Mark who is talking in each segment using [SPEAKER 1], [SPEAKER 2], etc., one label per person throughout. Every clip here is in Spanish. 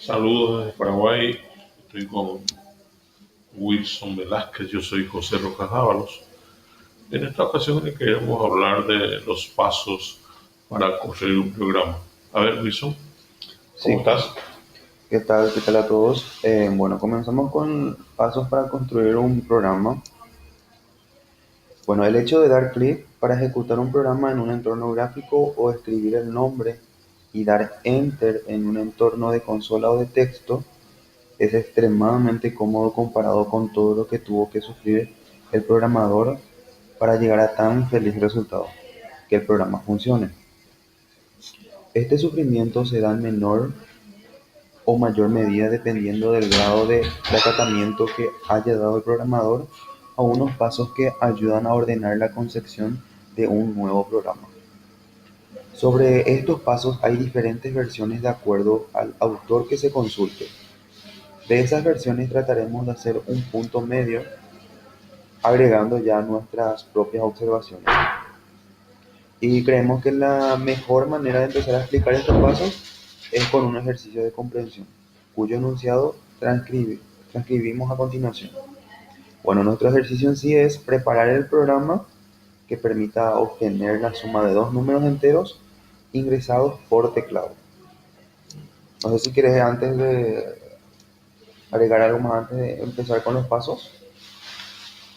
[SPEAKER 1] Saludos desde Paraguay. Estoy con Wilson Velázquez. Yo soy José Rojas Ábalos. En esta ocasión le queremos hablar de los pasos para construir un programa. A ver, Wilson, ¿cómo
[SPEAKER 2] Sí,
[SPEAKER 1] estás?
[SPEAKER 2] ¿qué tal? ¿Qué tal a todos? Bueno, comenzamos con pasos para construir un programa. Bueno, el hecho de dar clic para ejecutar un programa en un entorno gráfico o escribir el nombre y dar Enter en un entorno de consola o de texto es extremadamente cómodo comparado con todo lo que tuvo que sufrir el programador para llegar a tan feliz resultado, que el programa funcione. Este sufrimiento se da en menor o mayor medida dependiendo del grado de acatamiento que haya dado el programador a unos pasos que ayudan a ordenar la concepción de un nuevo programa. Sobre estos pasos hay diferentes versiones de acuerdo al autor que se consulte. De esas versiones trataremos de hacer un punto medio agregando ya nuestras propias observaciones. Y creemos que la mejor manera de empezar a explicar estos pasos es con un ejercicio de comprensión, cuyo enunciado transcribimos a continuación. Bueno, nuestro ejercicio en sí es preparar el programa que permita obtener la suma de dos números enteros ingresados por teclado. No sé si quieres antes de agregar algo más antes de empezar con los pasos.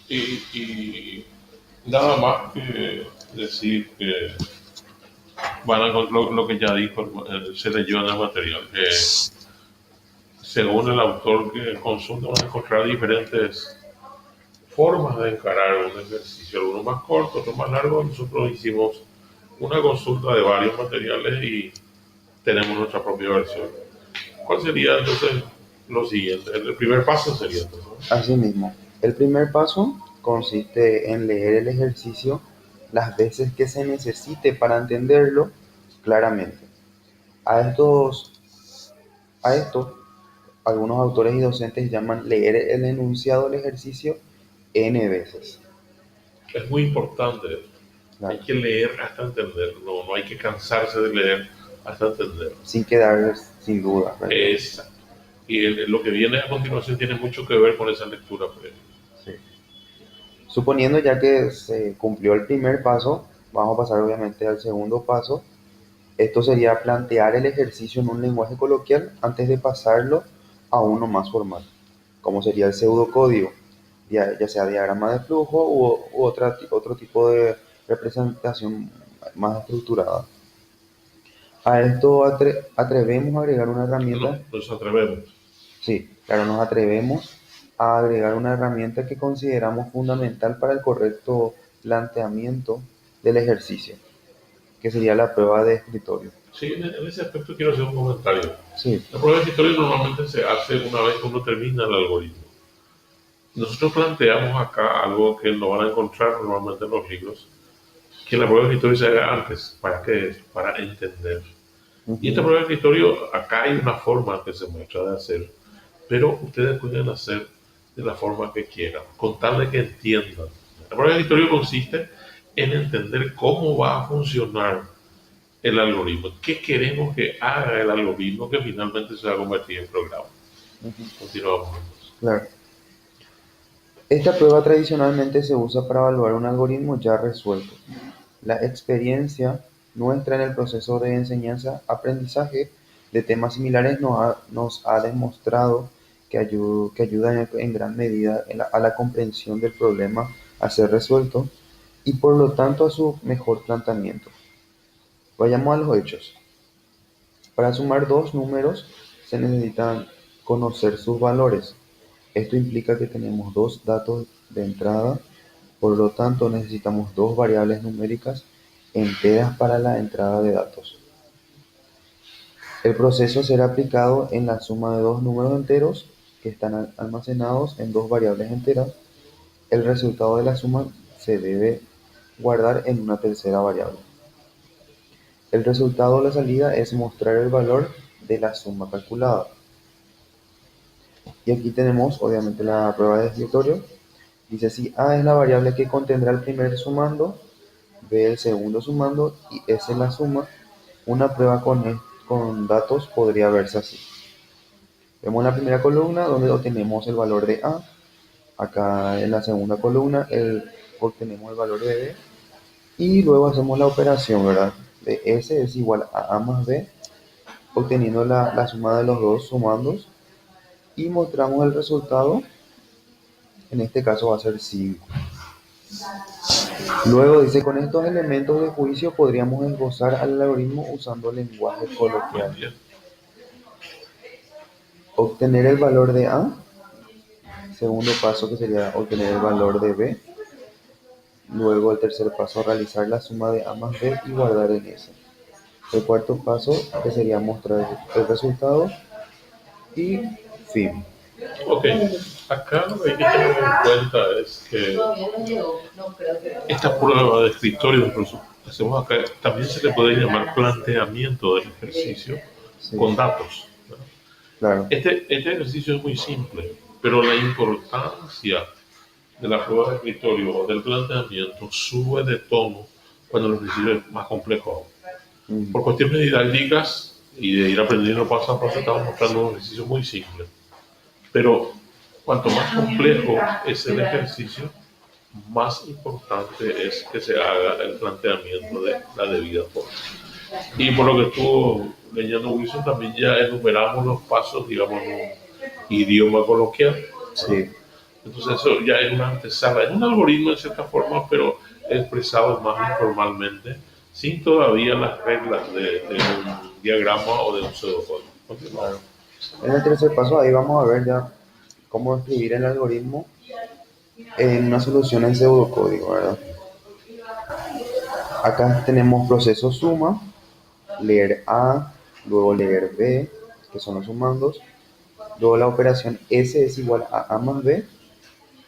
[SPEAKER 1] Y nada más que decir que lo que ya dijo, se leyó en el material, que según el autor que consulta van a encontrar diferentes formas de encarar un ejercicio, algunos más cortos, otros más largos. Nosotros hicimos una consulta de varios materiales y tenemos nuestra propia versión. ¿Cuál sería entonces lo siguiente? El primer paso sería entonces, ¿no?
[SPEAKER 2] Asimismo, el primer paso consiste en leer el ejercicio las veces que se necesite para entenderlo claramente. A estos, a esto, algunos autores y docentes llaman leer el enunciado del ejercicio N veces.
[SPEAKER 1] Es muy importante. Hay
[SPEAKER 2] Claro,
[SPEAKER 1] que leer hasta entender, no hay que cansarse de leer hasta entender.
[SPEAKER 2] sin quedar sin duda, ¿verdad?
[SPEAKER 1] Exacto. Y lo que viene a continuación tiene mucho que ver con esa lectura previa.
[SPEAKER 2] Sí. Suponiendo ya que se cumplió el primer paso, vamos a pasar obviamente al segundo paso. Esto sería plantear el ejercicio en un lenguaje coloquial antes de pasarlo a uno más formal, como sería el pseudocódigo, ya sea diagrama de flujo u otro tipo de representación más estructurada. A esto atrevemos a agregar una herramienta.
[SPEAKER 1] Nos atrevemos.
[SPEAKER 2] Sí, claro, nos atrevemos a agregar una herramienta que consideramos fundamental para el correcto planteamiento del ejercicio, que sería la prueba de escritorio.
[SPEAKER 1] Sí, en ese aspecto quiero hacer un comentario.
[SPEAKER 2] Sí,
[SPEAKER 1] La prueba de escritorio normalmente se hace una vez que uno termina el algoritmo. Nosotros planteamos acá algo que no van a encontrar normalmente en los libros, que la prueba de escritorio se haga antes. ¿Para qué es? Para entender. Y esta
[SPEAKER 2] ujú,
[SPEAKER 1] prueba de escritorio, acá hay una forma que se muestra de hacer, pero ustedes pueden hacer de la forma que quieran, con tal de que entiendan. La prueba de escritorio consiste en entender cómo va a funcionar el algoritmo, qué queremos que haga el algoritmo que finalmente se va a convertir en programa.
[SPEAKER 2] ujú,
[SPEAKER 1] Continuamos.
[SPEAKER 2] claro. Esta prueba tradicionalmente se usa para evaluar un algoritmo ya resuelto. La experiencia nuestra en el proceso de enseñanza-aprendizaje de temas similares nos ha demostrado que ayuda en gran medida a la comprensión del problema a ser resuelto y por lo tanto a su mejor planteamiento. Vayamos a los hechos. Para sumar dos números se necesitan conocer sus valores. Esto implica que tenemos dos datos de entrada, por lo tanto necesitamos dos variables numéricas enteras para la entrada de datos. El proceso será aplicado en la suma de dos números enteros que están almacenados en dos variables enteras. El resultado de la suma se debe guardar en una tercera variable. El resultado de la salida es mostrar el valor de la suma calculada. Y aquí tenemos obviamente la prueba de escritorio. Dice si A es la variable que contendrá el primer sumando, B el segundo sumando y S la suma. Una prueba con datos podría verse así. Vemos la primera columna donde obtenemos el valor de A. Acá en la segunda columna obtenemos el valor de B. Y luego hacemos la operación, ¿verdad? De S es igual a más B, obteniendo la suma de los dos sumandos. Y mostramos el resultado. En este caso va a ser 5. Luego dice, con estos elementos de juicio podríamos esbozar al algoritmo usando lenguaje
[SPEAKER 1] Muy
[SPEAKER 2] coloquial.
[SPEAKER 1] bien.
[SPEAKER 2] Obtener el valor de A. Segundo paso que sería obtener el valor de B. Luego el tercer paso, realizar la suma de A más B y guardar en S. El cuarto paso que sería mostrar el resultado y fin.
[SPEAKER 1] Ok, acá lo que hay que tener en cuenta es que esta prueba de escritorio que hacemos acá también se le puede llamar planteamiento del ejercicio
[SPEAKER 2] Sí,
[SPEAKER 1] con datos, ¿verdad?
[SPEAKER 2] claro.
[SPEAKER 1] Este ejercicio es muy simple, pero la importancia de la prueba de escritorio o del planteamiento sube de tono cuando el ejercicio es más complejo aún. Por cuestiones didácticas y de ir aprendiendo paso a paso, estamos mostrando un ejercicio muy simple. Pero cuanto más complejo es el ejercicio, más importante es que se haga el planteamiento de la debida forma. Y por lo que estuvo leyendo Wilson, también ya enumeramos los pasos, digamos, en un idioma coloquial.
[SPEAKER 2] Sí,
[SPEAKER 1] Entonces eso ya es una antesala, es un algoritmo de cierta forma, pero expresado más informalmente, sin todavía las reglas de un diagrama o de un pseudocódigo. Continuamos.
[SPEAKER 2] claro. En el tercer paso ahí vamos a ver ya cómo escribir el algoritmo en una solución en pseudocódigo, ¿verdad? Acá tenemos proceso suma, leer A, luego leer B, que son los sumandos, luego la operación S es igual a más B,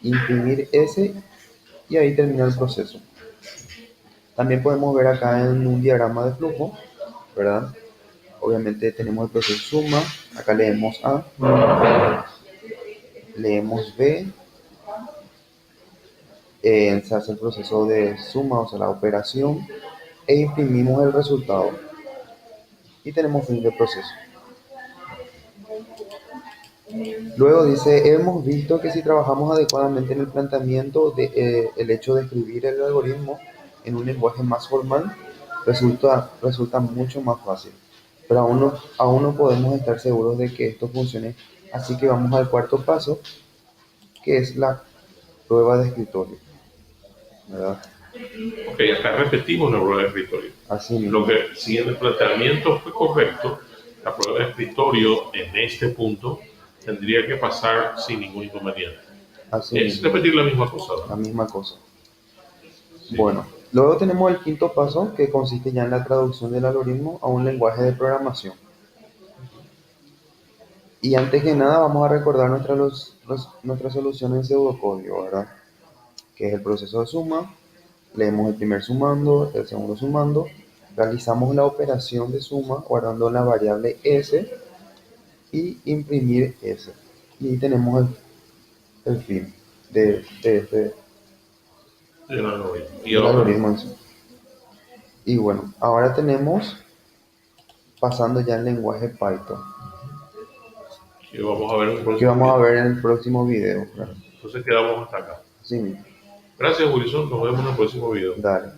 [SPEAKER 2] imprimir S y ahí termina el proceso. También podemos ver acá en un diagrama de flujo, ¿verdad? Obviamente tenemos el proceso suma, acá leemos A, leemos B, se hace el proceso de suma, o sea, la operación, e imprimimos el resultado. Y tenemos fin de proceso. Luego dice, hemos visto que si trabajamos adecuadamente en el planteamiento, el hecho de escribir el algoritmo en un lenguaje más formal resulta mucho más fácil. Pero aún no podemos estar seguros de que esto funcione. Así que vamos al cuarto paso, que es la prueba de escritorio, ¿verdad?
[SPEAKER 1] Ok, acá repetimos la prueba de escritorio.
[SPEAKER 2] Así
[SPEAKER 1] Lo
[SPEAKER 2] mismo,
[SPEAKER 1] que, si en el planteamiento fue correcto, la prueba de escritorio en este punto tendría que pasar sin ningún inconveniente.
[SPEAKER 2] así
[SPEAKER 1] Es
[SPEAKER 2] mismo,
[SPEAKER 1] repetir la misma cosa,
[SPEAKER 2] la
[SPEAKER 1] ¿verdad?
[SPEAKER 2] misma cosa.
[SPEAKER 1] Sí.
[SPEAKER 2] Bueno, luego tenemos el quinto paso, que consiste ya en la traducción del algoritmo a un lenguaje de programación. Y antes que nada vamos a recordar nuestra solución en pseudocódigo, ¿verdad? Que es el proceso de suma, leemos el primer sumando, el segundo sumando, realizamos la operación de suma guardando la variable s y imprimir s. Y tenemos el fin
[SPEAKER 1] Del algoritmo. Y
[SPEAKER 2] del
[SPEAKER 1] ahora,
[SPEAKER 2] algoritmo en sí. Y bueno, ahora tenemos pasando ya al lenguaje Python,
[SPEAKER 1] que vamos a ver en el
[SPEAKER 2] que
[SPEAKER 1] próximo
[SPEAKER 2] vamos a
[SPEAKER 1] video.
[SPEAKER 2] ver en el próximo video, ¿verdad?
[SPEAKER 1] Entonces quedamos hasta acá.
[SPEAKER 2] Así mismo,
[SPEAKER 1] Gracias, Wilson. Nos vemos en el próximo video.
[SPEAKER 2] dale.